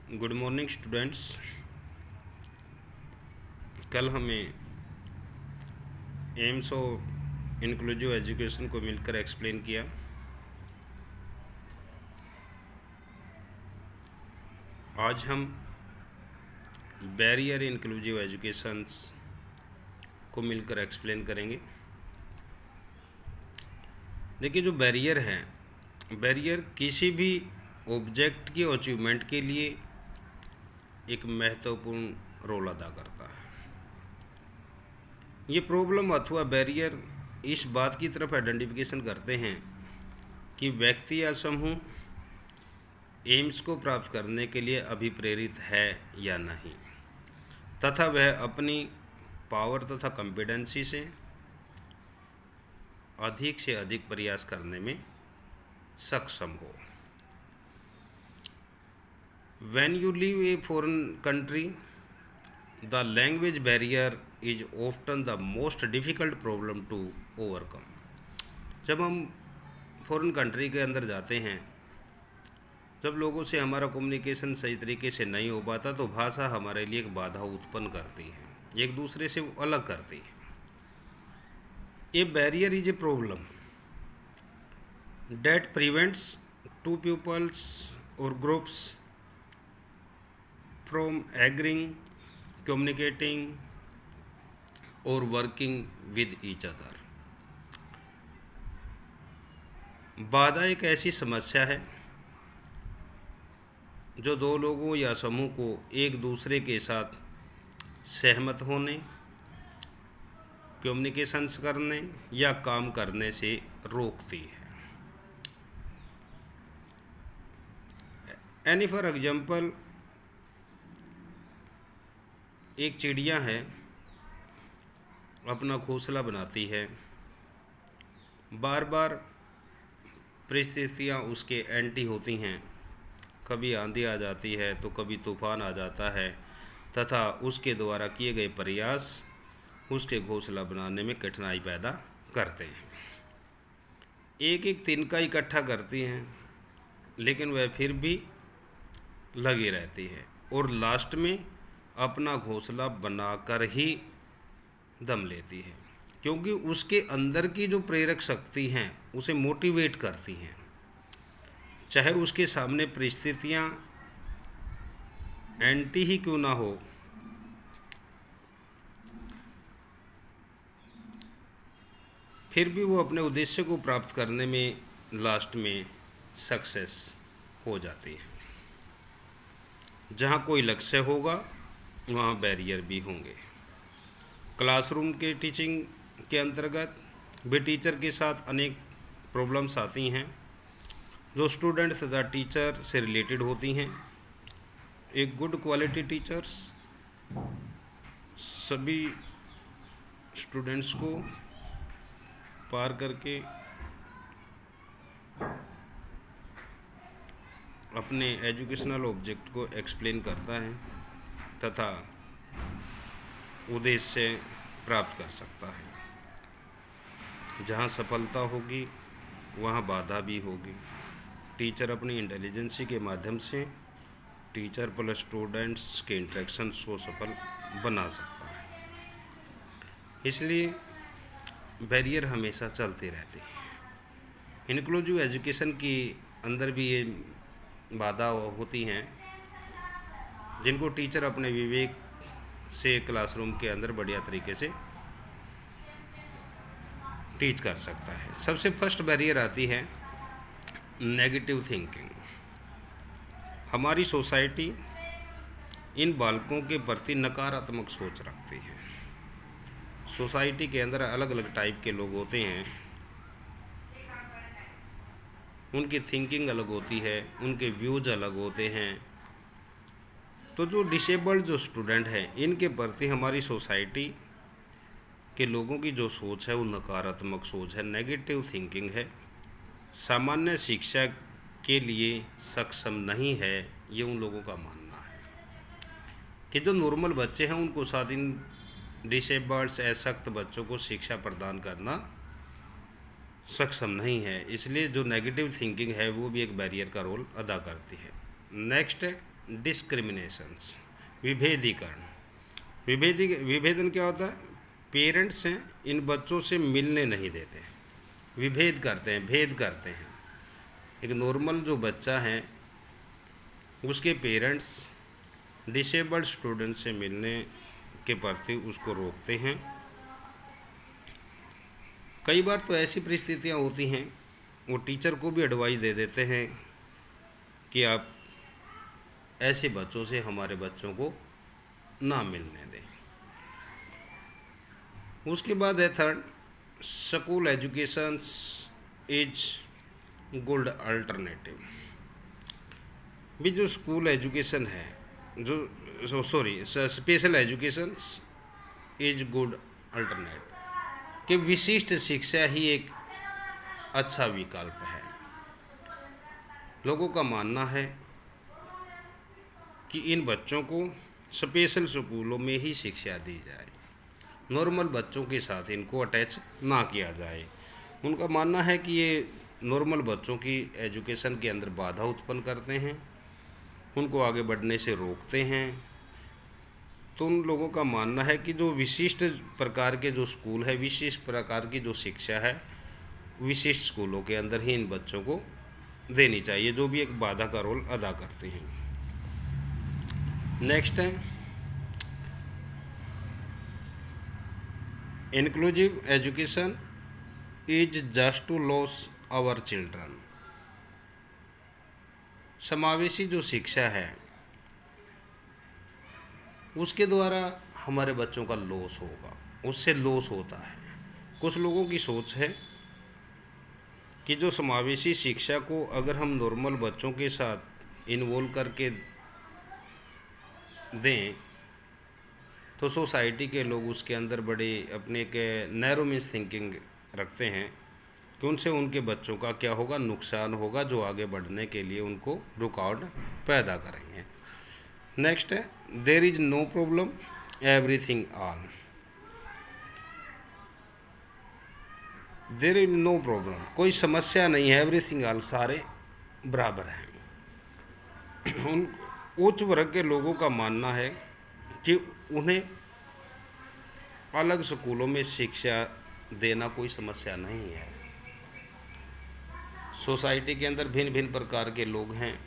Good morning students. कल हमें AIIMS और इंक्लूसिव एजुकेशन को मिलकर एक्सप्लेन किया। आज हम बैरियर इंक्लूसिव एजुकेशंस को मिलकर एक्सप्लेन करेंगे। देखिए, जो बैरियर है, बैरियर किसी भी ऑब्जेक्ट की अचीवमेंट के लिए एक महत्वपूर्ण रोल अदा करता है। ये प्रॉब्लम अथवा बैरियर इस बात की तरफ आइडेंटिफिकेशन करते हैं कि व्यक्ति या समूह एम्स को प्राप्त करने के लिए अभिप्रेरित है या नहीं, तथा वह अपनी पावर तथा कॉम्पिटेंसी से अधिक प्रयास करने में सक्षम हो। When you leave a foreign country, the language barrier is often the most difficult problem to overcome. जब हम फॉरेन कंट्री के अंदर जाते हैं, जब लोगों से हमारा कम्युनिकेशन सही तरीके से नहीं हो पाता, तो भाषा हमारे लिए एक बाधा उत्पन्न करती है, एक दूसरे से वो अलग करती है। ये barrier is a problem that prevents two pupils or groups from agreeing, communicating or working with each other. बाधा एक ऐसी समस्या है जो दो लोगों या समूह को एक दूसरे के साथ सहमत होने, कम्युनिकेशंस करने या काम करने से रोकती है। एनी फॉर एग्जाम्पल, एक चिड़िया है, अपना घोंसला बनाती है, बार बार परिस्थितियाँ उसके एंटी होती हैं, कभी आंधी आ जाती है तो कभी तूफान आ जाता है, तथा उसके द्वारा किए गए प्रयास उसके घोंसला बनाने में कठिनाई पैदा करते हैं। एक एक तिनका इकट्ठा करती हैं, लेकिन वह फिर भी लगी रहती है और लास्ट में अपना घोंसला बनाकर ही दम लेती है, क्योंकि उसके अंदर की जो प्रेरक शक्ति हैं उसे मोटिवेट करती हैं। चाहे उसके सामने परिस्थितियाँ एंटी ही क्यों ना हो, फिर भी वो अपने उद्देश्य को प्राप्त करने में लास्ट में सक्सेस हो जाती है। जहाँ कोई लक्ष्य होगा वहाँ बैरियर भी होंगे। क्लासरूम के टीचिंग के अंतर्गत भी टीचर के साथ अनेक प्रॉब्लम्स आती हैं जो स्टूडेंट तथा टीचर से रिलेटेड होती हैं। एक गुड क्वालिटी टीचर्स सभी स्टूडेंट्स को पार करके अपने एजुकेशनल ऑब्जेक्ट को एक्सप्लेन करता है तथा उद्देश्य प्राप्त कर सकता है। जहाँ सफलता होगी वहाँ बाधा भी होगी। टीचर अपनी इंटेलिजेंसी के माध्यम से टीचर प्लस स्टूडेंट्स के इंटरेक्शंस को सफल बना सकता है। इसलिए बैरियर हमेशा चलते रहते हैं। इंक्लूसिव एजुकेशन के अंदर भी ये बाधा होती हैं, जिनको टीचर अपने विवेक से क्लासरूम के अंदर बढ़िया तरीके से टीच कर सकता है। सबसे फर्स्ट बैरियर आती है नेगेटिव थिंकिंग। हमारी सोसाइटी इन बालकों के प्रति नकारात्मक सोच रखती है। सोसाइटी के अंदर अलग अलग टाइप के लोग होते हैं, उनकी थिंकिंग अलग होती है, उनके व्यूज अलग होते हैं। तो जो डिसेबल्ड जो स्टूडेंट हैं, इनके प्रति हमारी सोसाइटी के लोगों की जो सोच है वो नकारात्मक सोच है, नेगेटिव थिंकिंग है, सामान्य शिक्षा के लिए सक्षम नहीं है। ये उन लोगों का मानना है कि जो नॉर्मल बच्चे हैं उनको साथ इन डिसेबल्ड असक्त बच्चों को शिक्षा प्रदान करना सक्षम नहीं है। इसलिए जो नेगेटिव थिंकिंग है वो भी एक बैरियर का रोल अदा करती है। नेक्स्ट है डिस्क्रिमिनेशंस, विभेदीकरण। विभेदन क्या होता है? पेरेंट्स हैं इन बच्चों से मिलने नहीं देते, विभेद करते हैं, भेद करते हैं। एक नॉर्मल जो बच्चा है उसके पेरेंट्स डिसेबल्ड स्टूडेंट से मिलने के प्रति उसको रोकते हैं। कई बार तो ऐसी परिस्थितियां होती हैं वो टीचर को भी एडवाइस दे देते हैं कि आप ऐसे बच्चों से हमारे बच्चों को ना मिलने दें। उसके बाद है third, school education is good alternative. भी जो स्कूल एजुकेशन है, जो special education is good alternative, कि विशिष्ट शिक्षा ही एक अच्छा विकल्प है। लोगों का मानना है कि इन बच्चों को स्पेशल स्कूलों में ही शिक्षा दी जाए, नॉर्मल बच्चों के साथ इनको अटैच ना किया जाए। उनका मानना है कि ये नॉर्मल बच्चों की एजुकेशन के अंदर बाधा उत्पन्न करते हैं, उनको आगे बढ़ने से रोकते हैं। तो उन लोगों का मानना है कि जो विशिष्ट प्रकार के जो स्कूल है, विशिष्ट प्रकार की जो शिक्षा है, विशिष्ट स्कूलों के अंदर ही इन बच्चों को देनी चाहिए, जो भी एक बाधा का रोल अदा करते हैं। नेक्स्ट है inclusive education is just to loss our children. समावेशी जो शिक्षा है उसके द्वारा हमारे बच्चों का लॉस होगा, उससे लॉस होता है। कुछ लोगों की सोच है कि जो समावेशी शिक्षा को अगर हम नॉर्मल बच्चों के साथ इन्वॉल्व करके दें तो सोसाइटी के लोग उसके अंदर बड़े अपने के नैरो मीन्स थिंकिंग रखते हैं कि उनसे उनके बच्चों का क्या होगा, नुकसान होगा, जो आगे बढ़ने के लिए उनको रुकावट पैदा करेंगे। नेक्स्ट है there is no problem everything all. There is no problem, कोई समस्या नहीं है, एवरीथिंग ऑल, सारे बराबर हैं। उन उच्च वर्ग के लोगों का मानना है कि उन्हें अलग स्कूलों में शिक्षा देना कोई समस्या नहीं है। सोसाइटी के अंदर भिन्न भिन्न प्रकार के लोग हैं,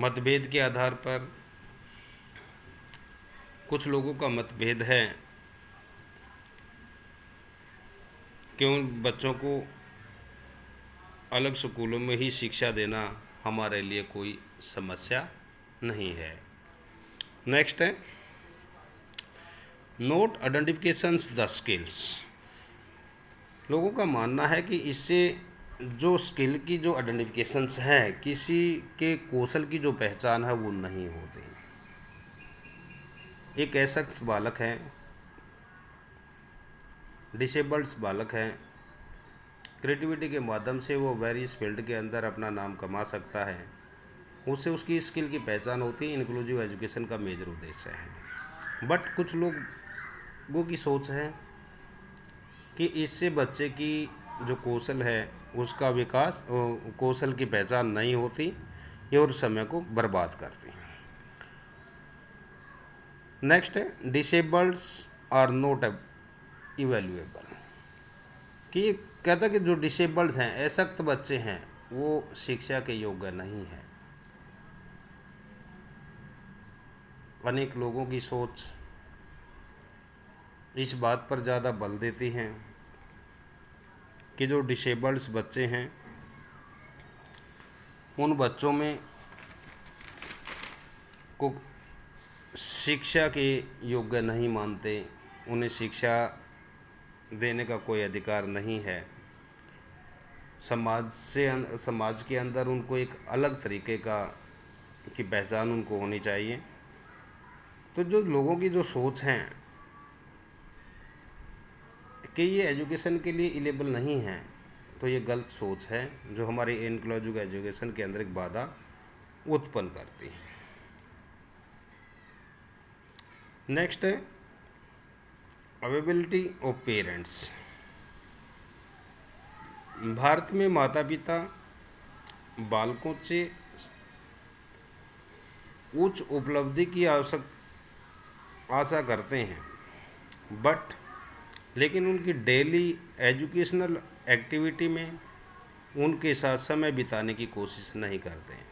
मतभेद के आधार पर कुछ लोगों का मतभेद है कि उन बच्चों को अलग स्कूलों में ही शिक्षा देना हमारे लिए कोई समस्या नहीं है। नेक्स्ट है नोट आइडेंटिफिकेशंस द स्किल्स। लोगों का मानना है कि इससे जो स्किल की जो आइडेंटिफिकेशंस हैं, किसी के कौशल की जो पहचान है वो नहीं होती। एक ऐसा बालक है, डिसेबल्ड बालक है, क्रिएटिविटी के माध्यम से वो वेरियस फील्ड के अंदर अपना नाम कमा सकता है, उससे उसकी स्किल की पहचान होती है। इंक्लूसिव एजुकेशन का मेजर उद्देश्य है। बट कुछ लोगों की सोच है कि इससे बच्चे की जो कौशल है उसका विकास, कौशल की पहचान नहीं होती, ये और समय को बर्बाद करती है। नेक्स्ट है डिसेबल्ड्स आर नॉट इवैल्यूएबल, कि कहता है कि जो डिसेबल्ड हैं, अशक्त बच्चे हैं, वो शिक्षा के योग्य नहीं है। अनेक लोगों की सोच इस बात पर ज़्यादा बल देती हैं कि जो डिसेबल्ड बच्चे हैं उन बच्चों में को शिक्षा के योग्य नहीं मानते, उन्हें शिक्षा देने का कोई अधिकार नहीं है। समाज के अंदर उनको एक अलग तरीके की पहचान उनको होनी चाहिए। तो जो लोगों की जो सोच है कि ये एजुकेशन के लिए इलेबल नहीं है, तो ये गलत सोच है जो हमारे इंक्लूसिव एजुकेशन के अंदर एक बाधा उत्पन्न करती है। नेक्स्ट है अवेलेबिलिटी ऑफ पेरेंट्स। भारत में माता पिता बालकों से उच्च उपलब्धि की आशा करते हैं, बट लेकिन उनकी डेली एजुकेशनल एक्टिविटी में उनके साथ समय बिताने की कोशिश नहीं करते हैं।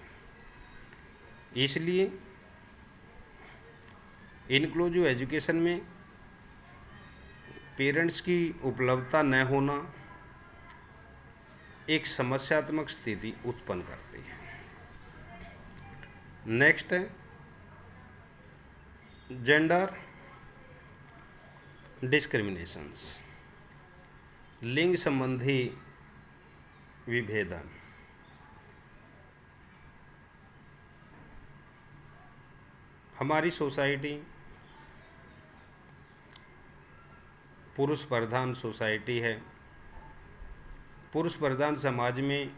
इसलिए इनक्लूसिव एजुकेशन में पेरेंट्स की उपलब्धता न होना एक समस्यात्मक स्थिति उत्पन्न करती है। नेक्स्ट है जेंडर डिस्क्रिमिनेशंस, लिंग संबंधी विभेदन। हमारी सोसाइटी पुरुष प्रधान सोसाइटी है। पुरुष प्रधान समाज में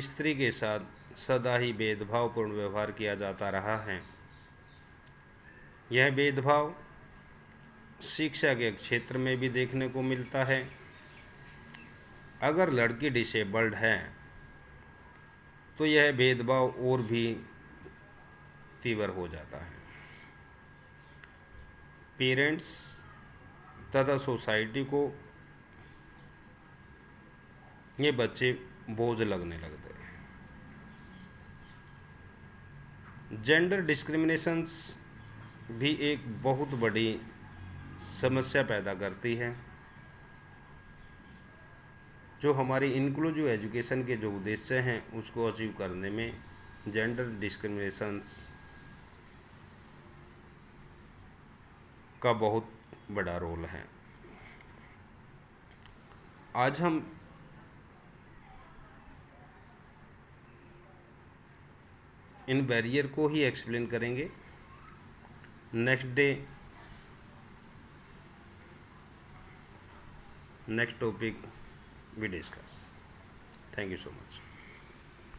स्त्री के साथ सदा ही भेदभावपूर्ण व्यवहार किया जाता रहा है। यह भेदभाव शिक्षा के क्षेत्र में भी देखने को मिलता है। अगर लड़की डिसेबल्ड है तो यह भेदभाव और भी तीव्र हो जाता है। पेरेंट्स तथा सोसाइटी को ये बच्चे बोझ लगने लगते हैं। जेंडर डिस्क्रिमिनेशंस भी एक बहुत बड़ी समस्या पैदा करती है, जो हमारी इंक्लूसिव एजुकेशन के जो उद्देश्य हैं उसको अचीव करने में जेंडर डिस्क्रिमिनेशंस का बहुत बड़ा रोल है। आज हम इन बैरियर को ही एक्सप्लेन करेंगे। Next day next topic we discuss. Thank you so much.